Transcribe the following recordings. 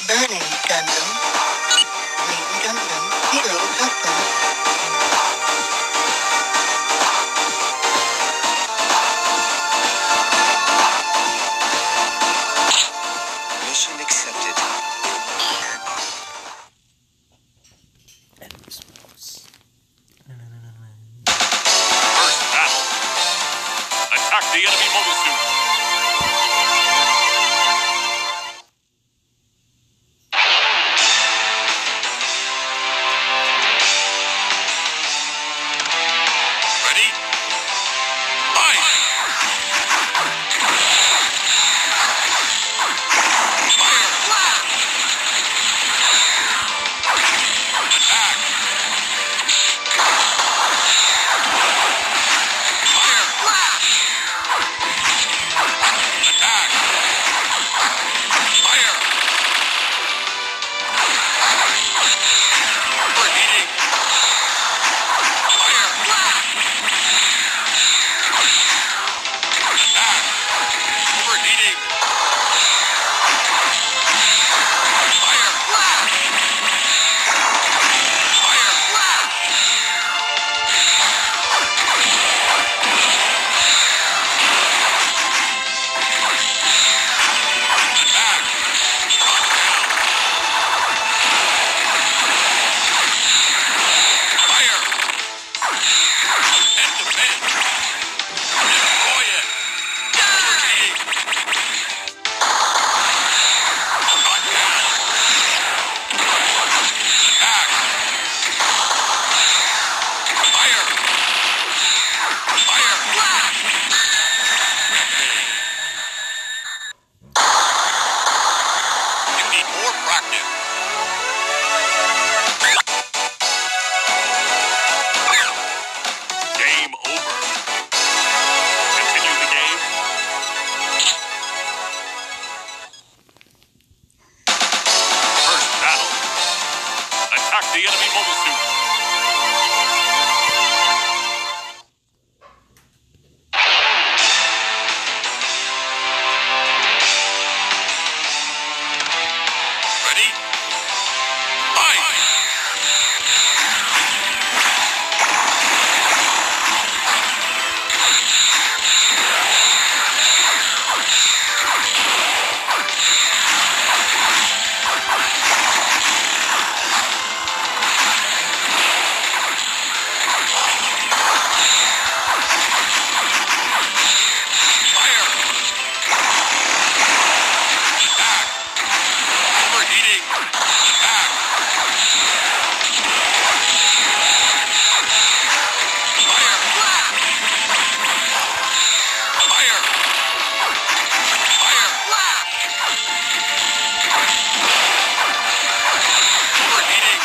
Burning Gundam. Green Gundam. Hero Custom. Mission accepted. First battle. Attack the enemy mobile suit. Ready? Fight! Fire! Attack! Fire! Attack! Fire! Overheating! Fire! Attack! Overheating! Fire! Fire! Attack! Knockdown! Fire! And defend! Destroy it! Overheating! Knockdown! Attack! Fire! Fire! You need more practice. Game over. Continue the game. First battle. Attack the enemy mobile suit. Ready? Fight! Fire! Attack! Overheating! Attack! Fire! Fire! Fire! Overheating!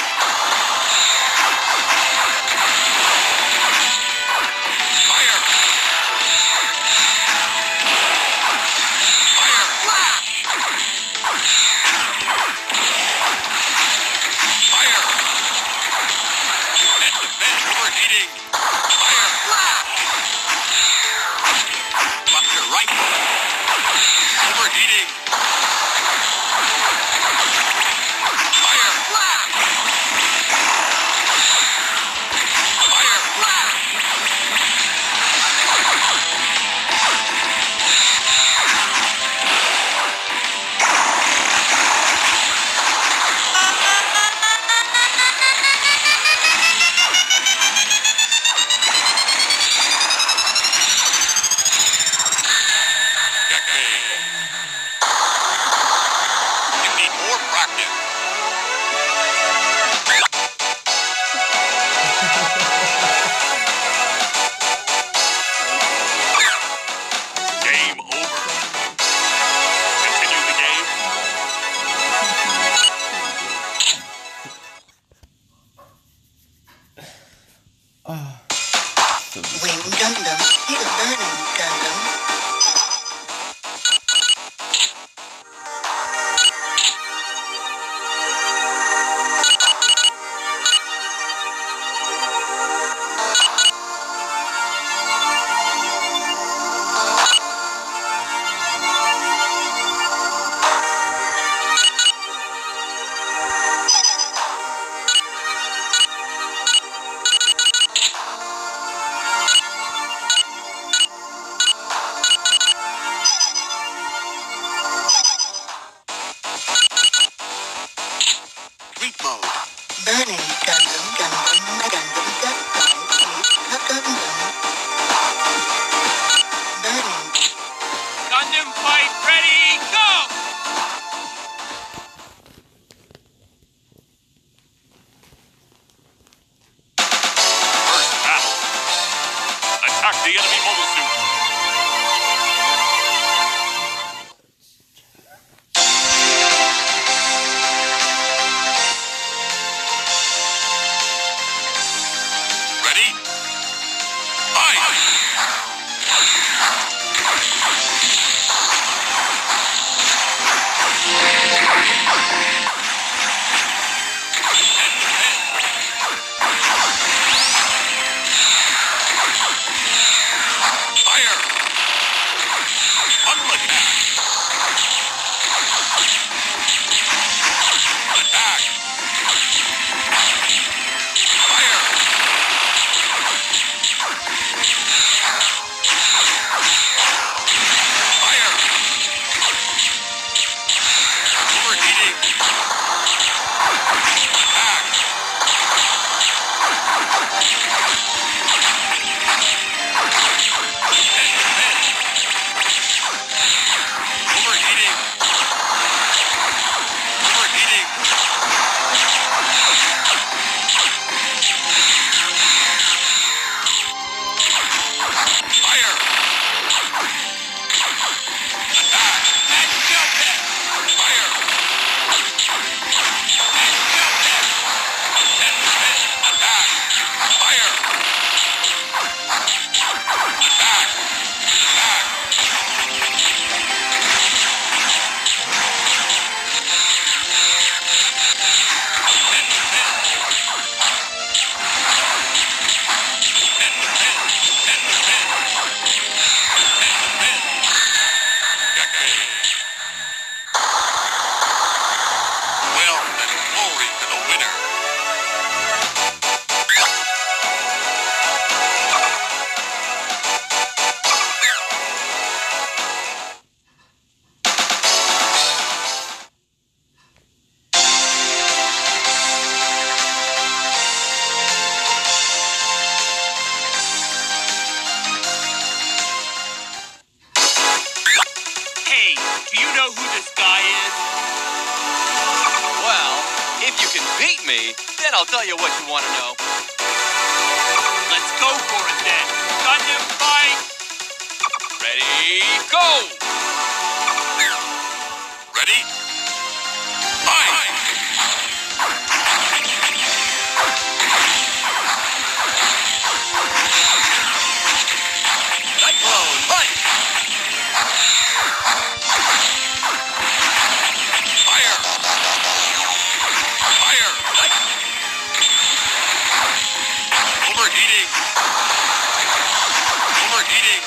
Fire! Fire! Fire! And defend overheating! Fire! Left to right! Overheating! Fire! Fire! Checkmate! Burning Gundam, Gundam, Death Gundam. Burning. Gundam fight ready, go! First battle. Attack the enemy mobile suit. Ready? Fight! Fire! Bundle attack! Attack! Fire! Fire! Overheating! Attack! Overheating! Overheating! Fire! Attack! And jump it! Fire! And jump it! Attack! Fire! Attack! Attack! Well, then glory to the winner. Hey, do you know who this guy is? Well, if you can beat me, then I'll tell you what you want to know. Let's go for it then. Gundam fight! Ready, go! Ready? Fight! Cyclone punch! Fire! Fire! Overheating! Overheating!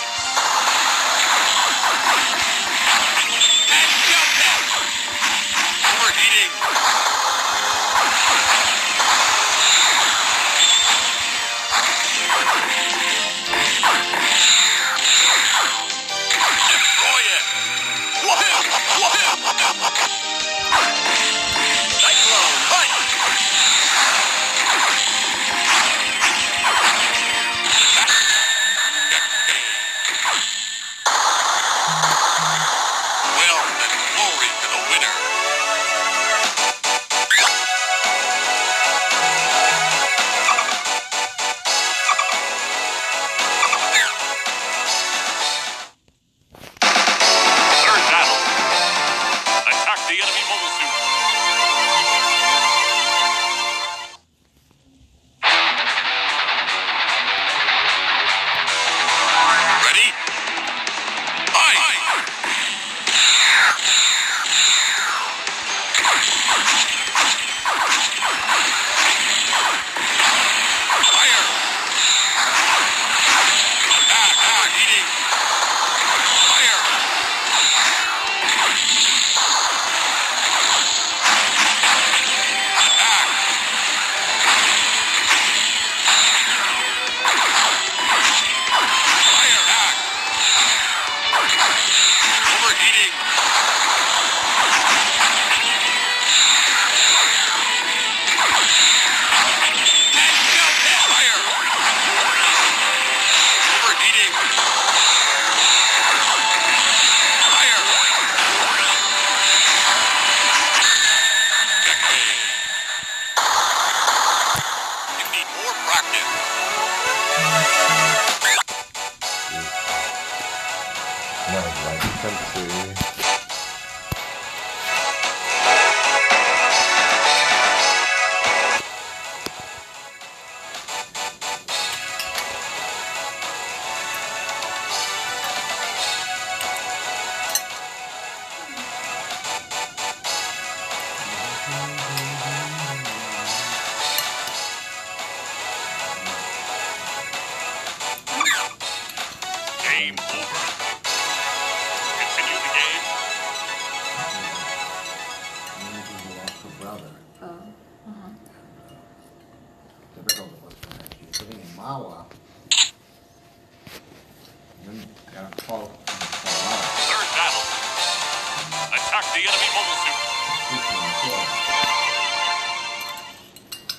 Attack the enemy mobile suit.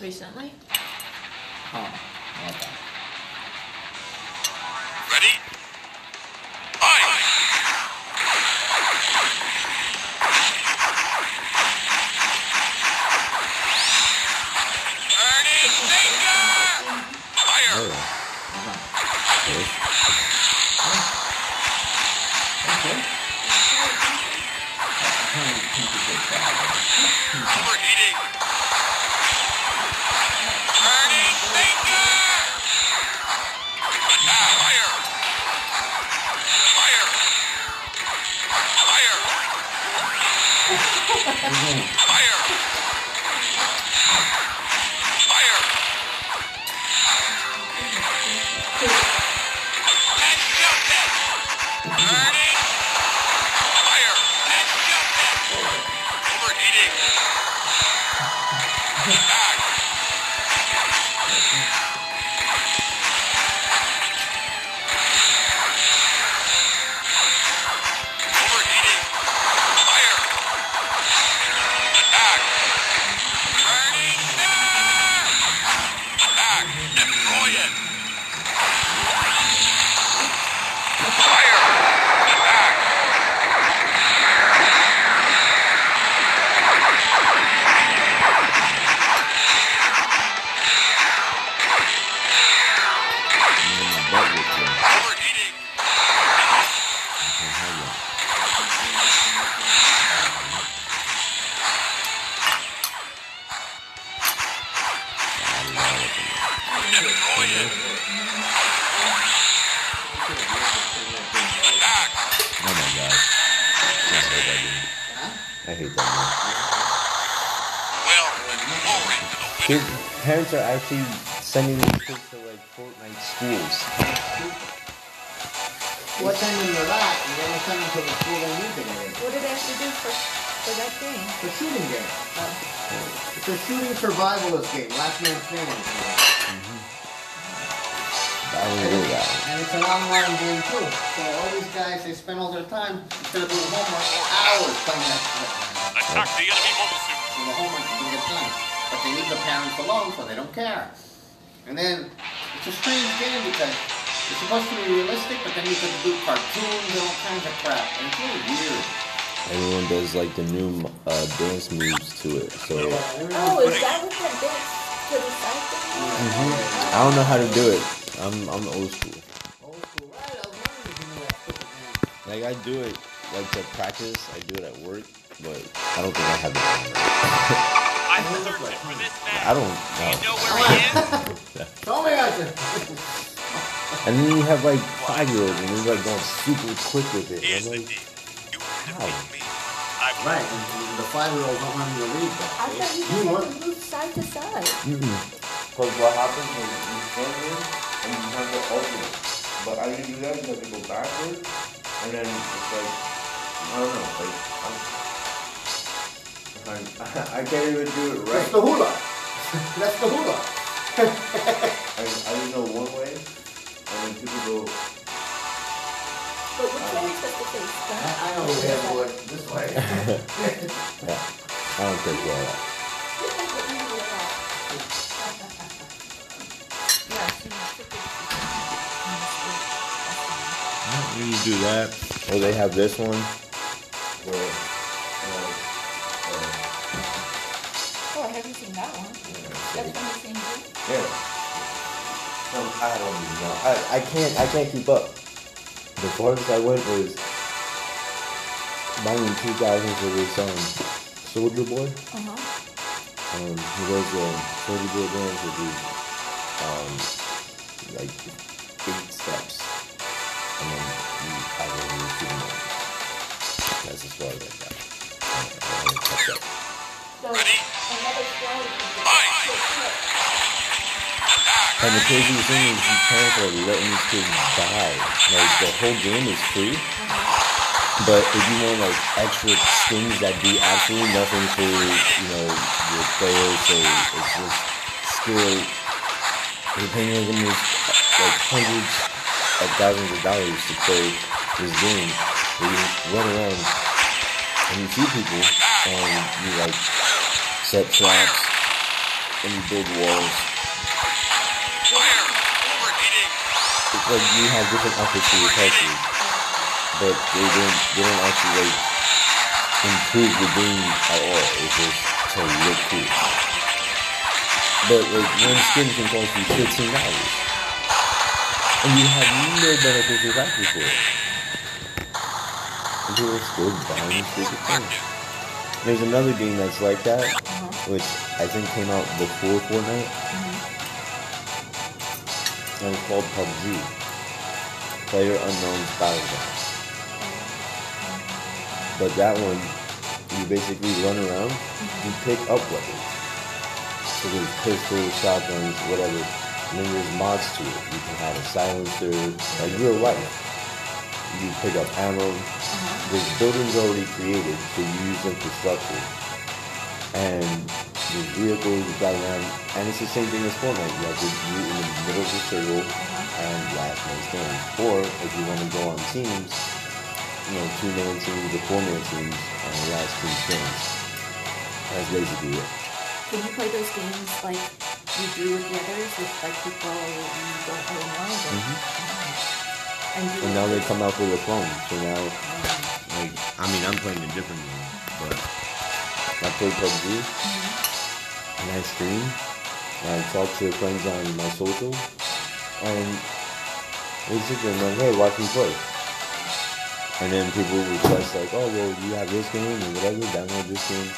Recently? Oh, okay. Ready? Fight! Burning finger! Fire! Overheating! Burning finger! Attack! Fire! Fire! Fire! Fire! Fire! And jump it! Burning! Fire! And jump it! Overheating! Attack! Overheating! Fire! Attack! Burning fire! Attack! Destroy it! Fire! Attack! Overheating! Destroy it! Attack! Oh my god. I hate that game. Well, glory to the Kids, winner. parents are actually sending their kids to like Fortnite schools. What time in your lot? You don't send them to the school they need to go in. What did they have to do for that game? It's a shooting game. It's a shooting survivalist game. Last man standing. I don't do that. And it's an online game too. So all these guys, they spend all their time instead of doing homework, hours playing that shit. Attack the enemy mobile suit. So the homework doesn't get done. But they leave the parents alone, so they don't care. And then it's a strange game because it's supposed to be realistic, but then you can do cartoons and all kinds of crap. And it's really weird. Everyone does like the new dance moves to it. So Oh, is that what that did to the cycle? I don't know how to do it. I'm old school. Old school, right? I was wondering if you knew that stupid game. Like I do it like to practice. I do it at work, but I don't think I have the time. I'm searching for this man. I don't Do you know. know where he is? Tell me I said. And then you have like 5-year-olds and they're like going super quick with it. Here's I'm the like, deal. You how? defeat me. I will. Right, and the 5-year-olds don't want me to read that. I thought you just had to move side to side. Because what happens is you stand here and you have to alternate. But I didn't do that because I have to go backwards. And then it's like, I don't know, I can't even do it right. That's the hula. That's the hula. I just know one way, and then people go, But which way is supposed to face? I know we have to do it this way. yeah, I don't take care of that. You do that. Or they have this one where Oh, I haven't seen that one. That's from the same group? yeah. I don't even know. I can't keep up. The farthest I went was back in 2000 for this Soldier Boy. He was a Soldier Boy dance, which is like 8 steps. And then I don't really feel more. That's as far as I got. I haven't kept up. So, another story. And the crazy thing is these parents are letting these kids buy. Like, the whole game is free. But if you want, like, extra skins that do absolutely nothing for, you know, your players, so it's just skill. You're paying them like hundreds of thousands of dollars to play this game where you run around And you see people, and you like set traps, and you build walls. It's like you have different outfits for your characters, but they don't actually like improve the game at all. It's just to look cool. But like one skin can cost you $15, and you have no beneficial factors for it. And people are still buying stupid things. There's another game that's like that, which I think came out before Fortnite, and it's called PUBG, Player Unknown's Battleground. But that one, you basically run around and pick up weapons. So there's pistols, shotguns, whatever. And then there's mods to it. You can have a silencer, like real life. You pick up ammo. There's buildings already created, so you use them for structure. And there's vehicles you got around, and it's the same thing as Fortnite. You have to be in the middle of the circle and last man standing. Or if you want to go on teams, 2-man teams or 4-man teams, and last team stands. That's basically it. Can you play those games like you do with the others, with like people you don't really know? And now they come out with a phone, so now, like, I'm playing a different game, but I play PUBG, and I stream, and I talk to friends on my social, and they sit there and like, hey, watch me play. And then people request like, oh, well, you have this game, or whatever, download this game,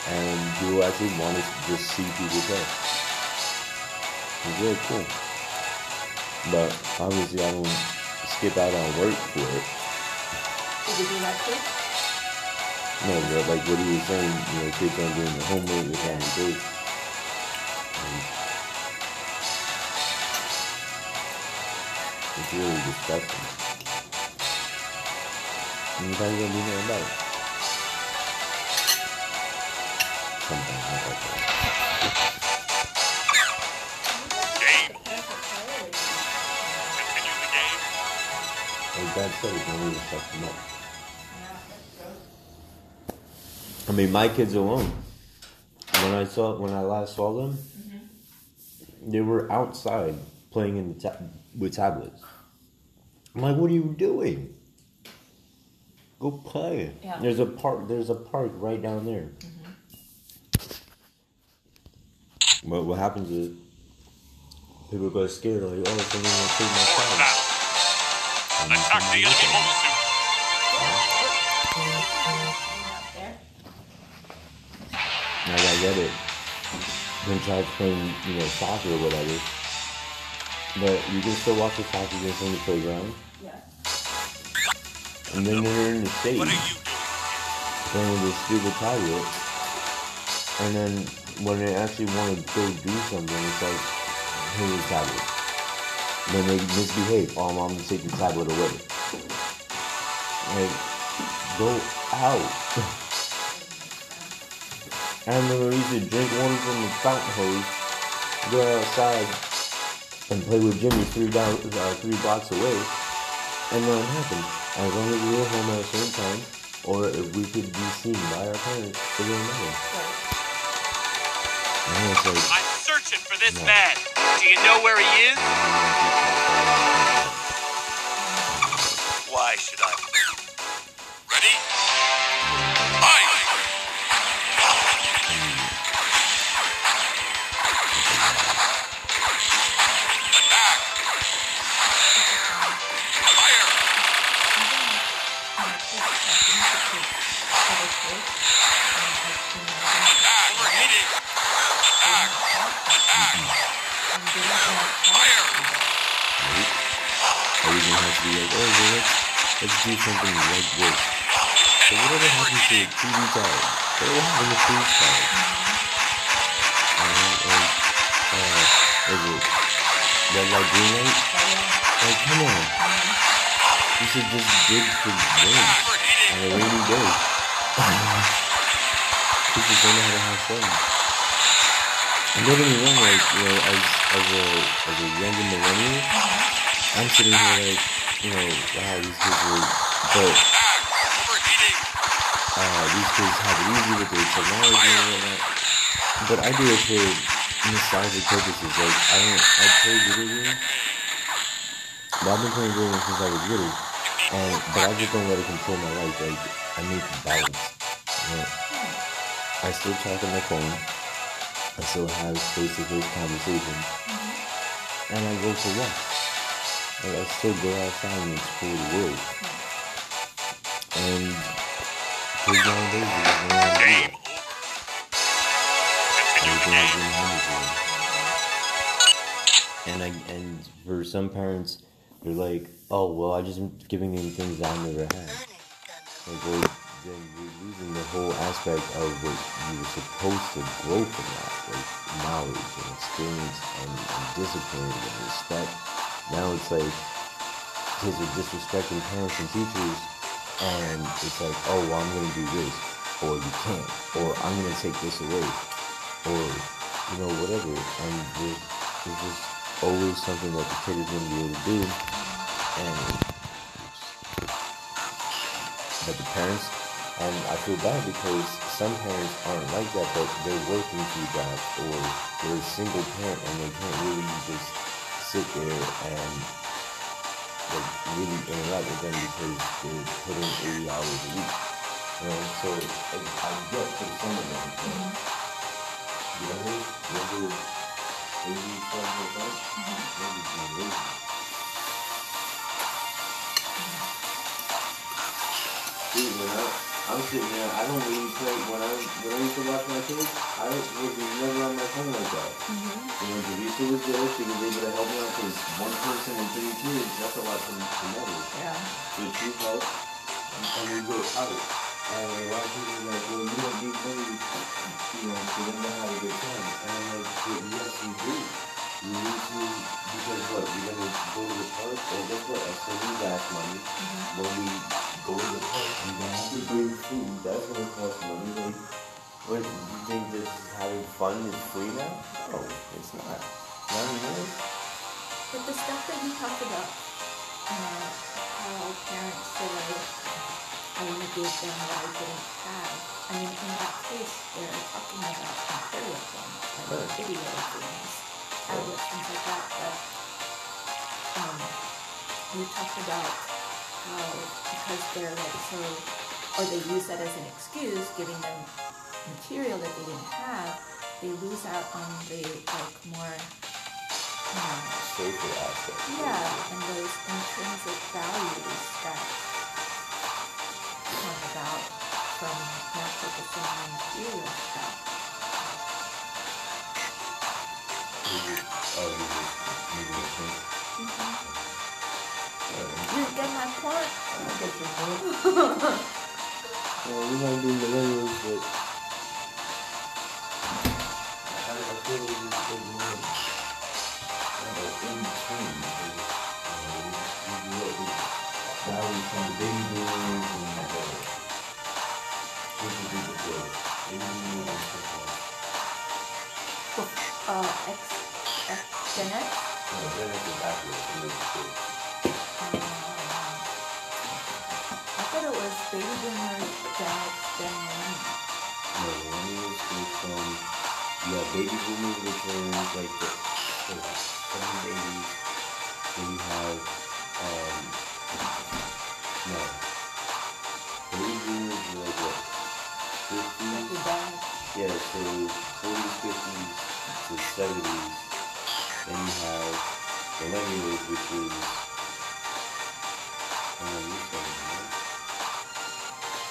and people actually want to just see people play. It's really cool. But obviously I don't skip out on work for it. Did you do that too? No, but like what he was saying, kids aren't doing their homework, they're trying to do. It's really disgusting. And you guys don't do nothing about it. Sometimes not like that. Game. Continue the game. Like Dad said, it's only to shut them up. I mean, my kids alone. When I last saw them, they were outside playing with tablets. I'm like, what are you doing? Go play. Yeah. There's a park right down there. But what happens is people get scared, like, oh, somebody's gonna take my child. Attack the enemy mobile suit. Like, I get it. When child's playing, soccer or whatever. But you can still watch the soccer games on the playground. Yeah. And then they're in the stage What are you doing? playing with this stupid tablet. And then when they actually want to go do something, it's like, here's the tablet. Then they misbehave. Oh, I'm gonna take the tablet away. Like, go out. And then we used to drink water from the fountain hose, go outside, and play with Jimmy 3 blocks away, and nothing happened. As long as we were home at a certain time, or if we could be seen by our parents, it didn't matter. And it's like, I'm searching for this man. Do you know where he is? Why should I? Ready? Fight! Attack! Fire! Overheating! Attack! Fire! everything has to be like, oh, well, let's do something like this. So whatever happens to a TV tag, whatever happens to a freeze tag, is it red light, green light? Like, come on. You should just dig for rain on a rainy day. People don't know how to have fun. And don't get me wrong, like, as a younger millennial, I'm sitting here like, wow, these kids are, but these kids have it easy with their technology and whatnot. But I do it for nostalgic purposes. Like I play video games. But I've been playing video games since I was little. But I just don't let it control my life. Like I make balance. You know? I still talk on my phone. I still have face-to-face conversations. And I go for walks. Like I still go outside and explore the world. And kids nowadays they just don't want to do that. Everything is being handed to them. And for some parents, they're like, oh well, I just am giving them things I never had. Like then you're losing the whole aspect of what you were supposed to grow from that, like knowledge and experience and discipline and respect. Now it's like kids are disrespecting parents and teachers, and it's like, oh well, I'm gonna do this, or you can't, or I'm gonna take this away, or whatever. And there's just always something that the kid is gonna be able to do, but the parents. And I feel bad because some parents aren't like that, but they're working through that, or they're a single parent and they can't really just sit there and like really interact with them because they're putting 80 hours a week. So I get for some of them. You ever maybe something like that? Dude, I'm sitting there, I don't really play, when I used to watch my kids, I was never on my phone like that. Teresa was there, she was able to help me out, because one person and 3 kids, that's a lot to manage. Yeah. So she helped, and we go out. And a lot of people are like, well, you don't need money, for them to have a good time. And I'm like, well, yes, you do. You need to, because what, you're going to go to the park, or guess what, I still need gas money. When we go to the park, you're going to have to bring food, that's going to cost money. Like, what, you think this having fun is free now? No, it's not. Not anymore. But the stuff that you talked about, how parents say, like, I want to give them what I didn't have. I mean, in that case, they're talking about material things, like video games, tablets, things like that. But you talked about how, because they're like so, or they use that as an excuse, giving them material that they didn't have, they lose out on the like more safer aspect. Yeah, and those intrinsic values that come about from not focusing on material stuff. You get my point? I get your point. We might be millennials, but I feel like we should more in between. We value from the baby boomers and super duper good. Gen X? No, Gen X is after it. I thought it was baby boomers, Gen X, then millennials. No, millennials is from, baby boomers, which are like the 70s, 80s. Then you have, baby boomers are like what, 50s? Yeah, so 40s, 50s to 70s. Then you have millennials, which is,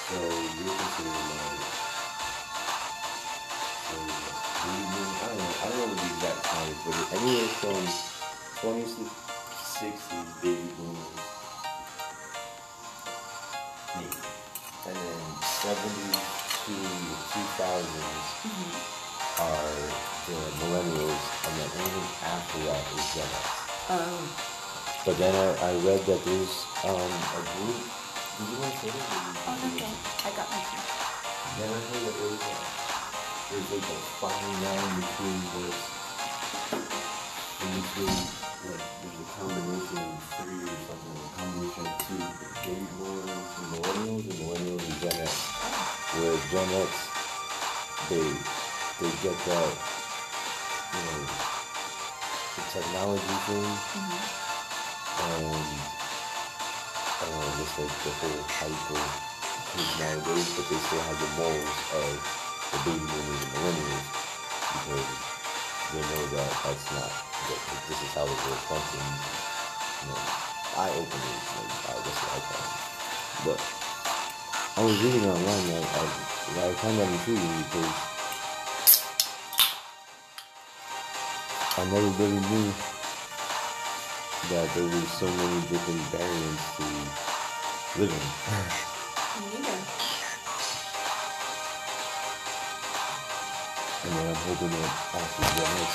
so you're considered a millennial. So I don't know what the exact time is, but anywhere from 20s to 60s, baby boomers, maybe. And then 70s to 2000s are the millennials, and then anything after that is Gen X. But then I read that there's a group. Did you want to say that? Okay. I got my point. Then I heard that there's like a fine line between there's a combination of 3 or something, a combination of 2, baby boomers and millennials and Gen X. Whereas Gen X, they get that, you know, the technology thing, and just like the whole hype of kids nowadays, but they still have the morals of the baby boomers and millennials because they know that that's not that this is how the world functions. You know, eye openers, like that's what I call them. But I was reading online that I found that intriguing because I never really knew that there were so many different variants to living. Me neither. And then I'm hoping that after Gen X,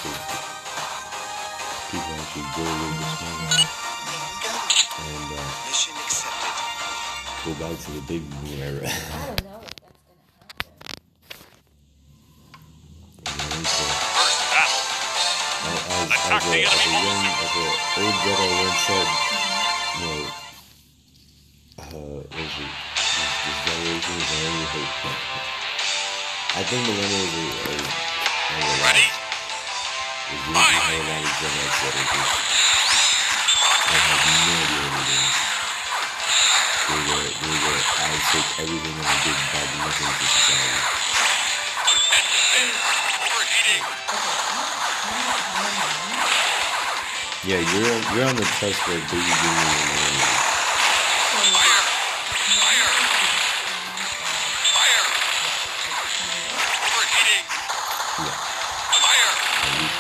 people actually go a little bit smarter and Mission accepted. go back to the baby boom era. I don't know if that's gonna happen. First battle. As a old Jedi once said, you know, this generation is our only hope. I think millennials are Ready? There's really how a lot of Gen X that are just, I have no idea what it is. They were I take everything that I did bad nothing to society. Overheating. Yeah, you're on the cusp of baby boomers and millennials. Fire. Fire. Fire. Overheating. Yeah, Fire. at least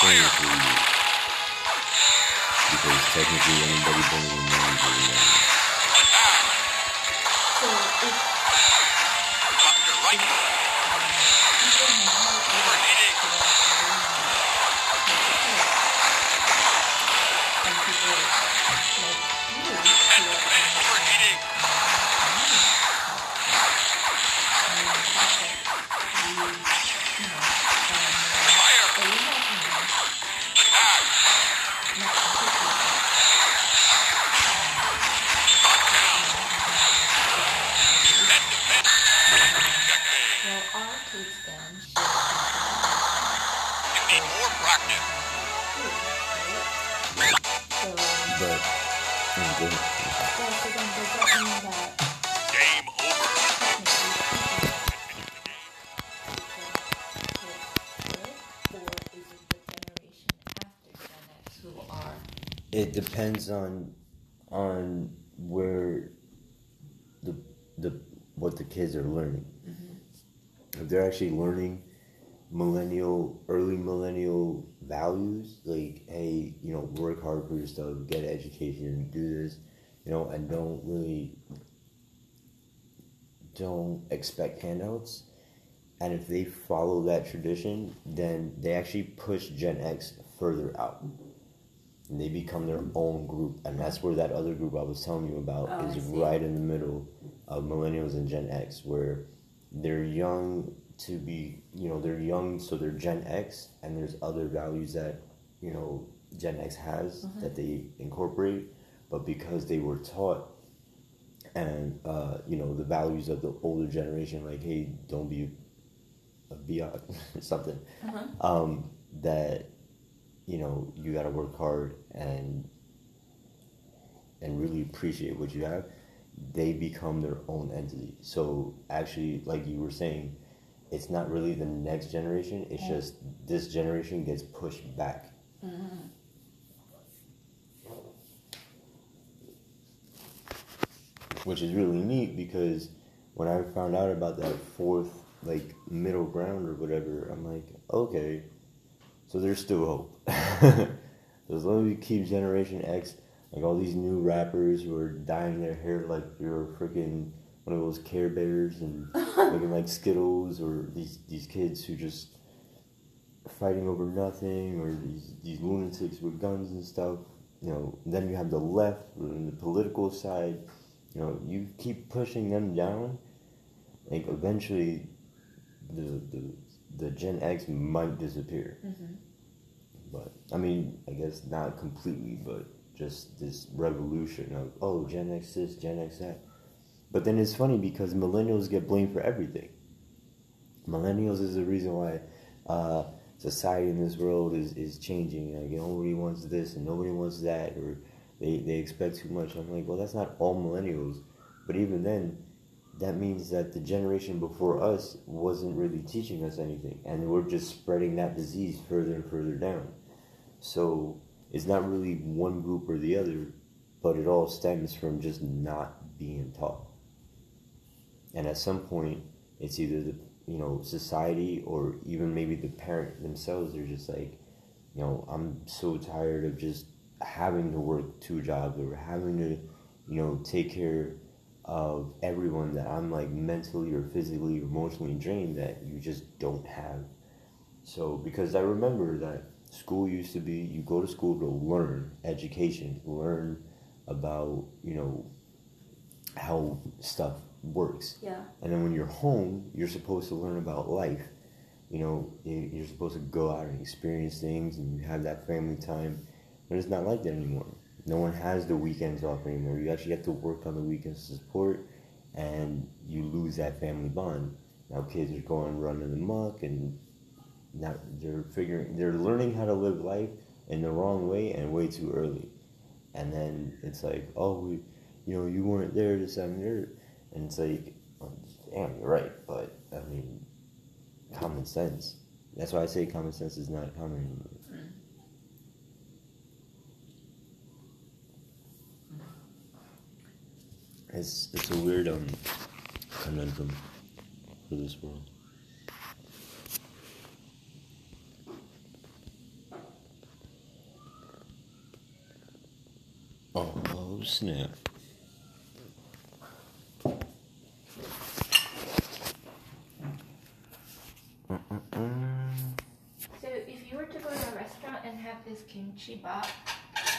Fire. 23 years. Because technically anybody born in the 90s is a millennial. Attack. So if Dr. Right. Overheating. some people like you Overheating. Fire. Attack. Lockdown. Head to head. Checkmate. well, our kids then should You need more practice. so But, go ahead. so then does that mean that Game over. or is it the generation after Gen X who are It depends on where the what the kids are learning. If they're actually learning early millennial values, like, hey, you know, work hard for yourself, get an education, do this, you know, and don't expect handouts. And if they follow that tradition, then they actually push Gen X further out. And they become their own group. And that's where that other group I was telling you about is I see. right in the middle of millennials and Gen X, where they're young to be, you know, they're young, so they're Gen X, and there's other values that, you know, Gen X has that they incorporate. But because they were taught and, you know, the values of the older generation, like, hey, don't be a biatch or something, that, you know, you got to work hard and really appreciate what you have, they become their own entity. So actually, like you were saying, it's not really the next generation, it's just this generation gets pushed back. Which is really neat, because when I found out about that fourth, like, middle ground or whatever, I'm like, okay, so there's still hope. So as long as you keep Generation X, like all these new rappers who are dyeing their hair like you're freaking one of those Care Bears and looking like Skittles, or these kids who just fighting over nothing, or these lunatics with guns and stuff, you know. Then you have the left and the political side, you know. You keep pushing them down, like eventually the Gen X might disappear. But I mean, I guess not completely, but just this revolution of, oh, Gen X this, Gen X that. But then it's funny because millennials get blamed for everything. Millennials is the reason why society in this world is changing. Like, nobody wants this and nobody wants that, or they expect too much. I'm like, well, that's not all millennials. But even then, that means that the generation before us wasn't really teaching us anything. And we're just spreading that disease further and further down. So it's not really one group or the other, but it all stems from just not being taught. And at some point, it's either the society or even maybe the parent themselves. They're just like, I'm so tired of just having to work 2 jobs or having to, take care of everyone, that I'm like mentally or physically or emotionally drained, that you just don't have. So, because I remember that school used to be, you go to school to learn education, learn about, how stuff works. Yeah. And then when you're home, you're supposed to learn about life. You're supposed to go out and experience things, and you have that family time. But it's not like that anymore. No one has the weekends off anymore. You actually have to work on the weekends to support, and you lose that family bond. Now kids are going running amok, and now they're learning how to live life in the wrong way and way too early. And then it's like, oh, you weren't there this time there. And it's like, well, damn, you're right. But, I mean, common sense. That's why I say common sense is not common anymore. It's a weird conundrum for this world. Oh, snap. So if you were to go to a restaurant and have this kimchi bap,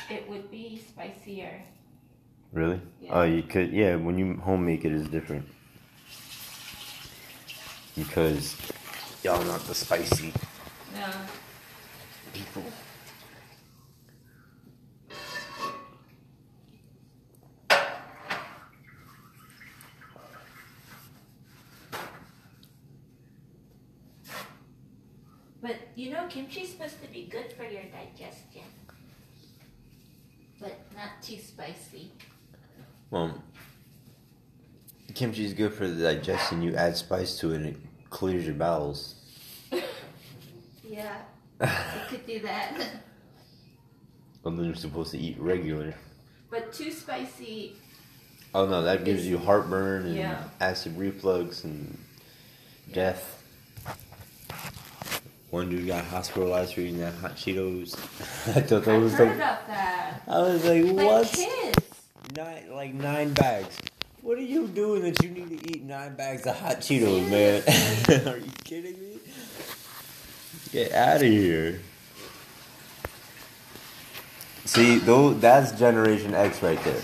it would be spicier. Really? Yeah. Oh, you could. Yeah, when you home make it is different, because y'all not the spicy No. people. But kimchi's supposed to be good for your digestion, but not too spicy. Well, kimchi is good for the digestion. You add spice to it, and it clears your bowels. Yeah, you could do that. And then you're supposed to eat regular. But too spicy. Oh no, that gives you heartburn and Yeah. acid reflux and death. One dude got hospitalized for eating that hot Cheetos. I thought that I've was heard about that. I was like, Like what? kids. 9 bags. What are you doing that you need to eat 9 bags of hot Cheetos, man? Are you kidding me? Get out of here. See, that's Generation X right there.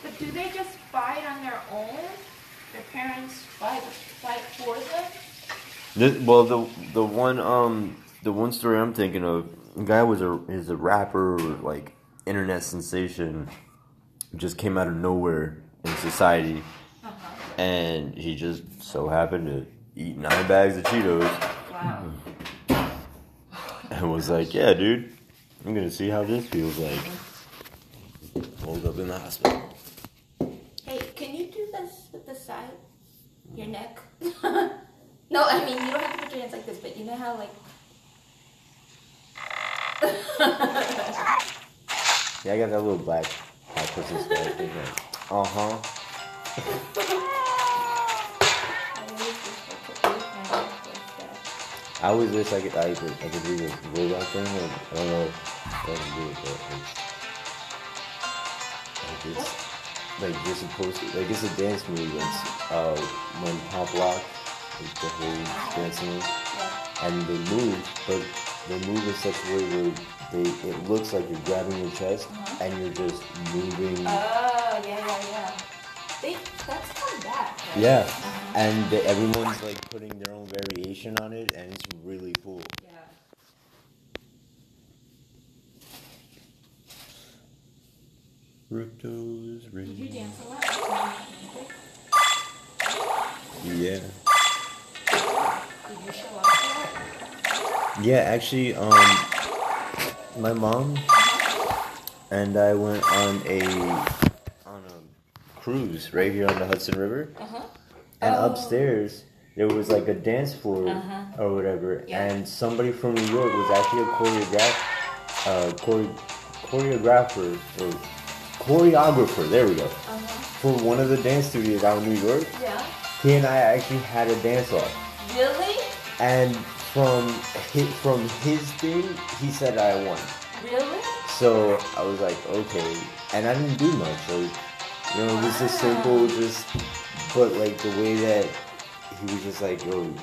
But do they just buy it on their own? Their parents buy it for them? The one story I'm thinking of, the guy is a rapper, or like internet sensation, just came out of nowhere in society, and he just so happened to eat 9 bags of Cheetos. Wow. And was like, yeah, dude, I'm gonna see how this feels like. Woke up in the hospital. Hey, can you do this with the side? Your neck? No, I mean, you don't have to put your hands like this, but you know how, like... Yeah, I got that little black person spell thing. Uh-huh. I always wish I could do the robot thing, and I don't know if I can do it, but you're supposed to, it's a dance move. It's when Pop Lock, like the whole dance move, and they move in such a way where it looks like you're grabbing your chest and you're just moving. Oh, yeah. That's called that. Right? Yeah, and everyone's like putting their own variation on it, and it's really cool. Yeah. Ripto's Did you Ring. dance a lot? When you were Yeah. Did you show up a lot? Yeah, actually, my mom and I went on a cruise right here on the Hudson River. And upstairs there was like a dance floor or whatever, Yeah. and somebody from New York was actually a choreographer or choreographer. There we go. For one of the dance studios out in New York. Yeah. He and I actually had a dance off, Really? and from his thing, he said I won. Really? So I was like, okay, and I didn't do much. Like, you know, it was just simple, but like the way that he was just like, yo, you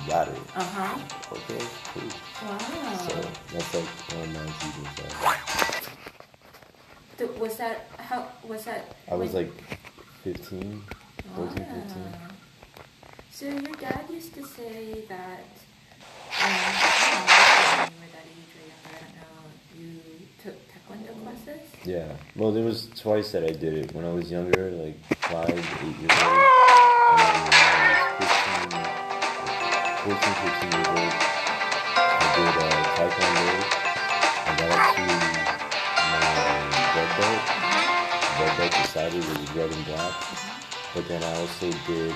got it. Okay, cool. Wow. So that's like one of my achievements. Was that how? Was that? I was when- like 15, 14, 15. So your dad used to say that when you were that age or younger, I don't know, you took taekwondo classes? Yeah. Well, there was twice that I did it. When I was younger, like 5, 8 years old. And then when I was 14, 15 years old, I did taekwondo. I got up to my red belt. Red belt decided it was red and black. But then I also did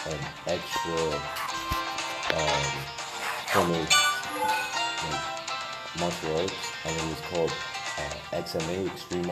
an extra form of like martial arts, and it was called XMA, Extreme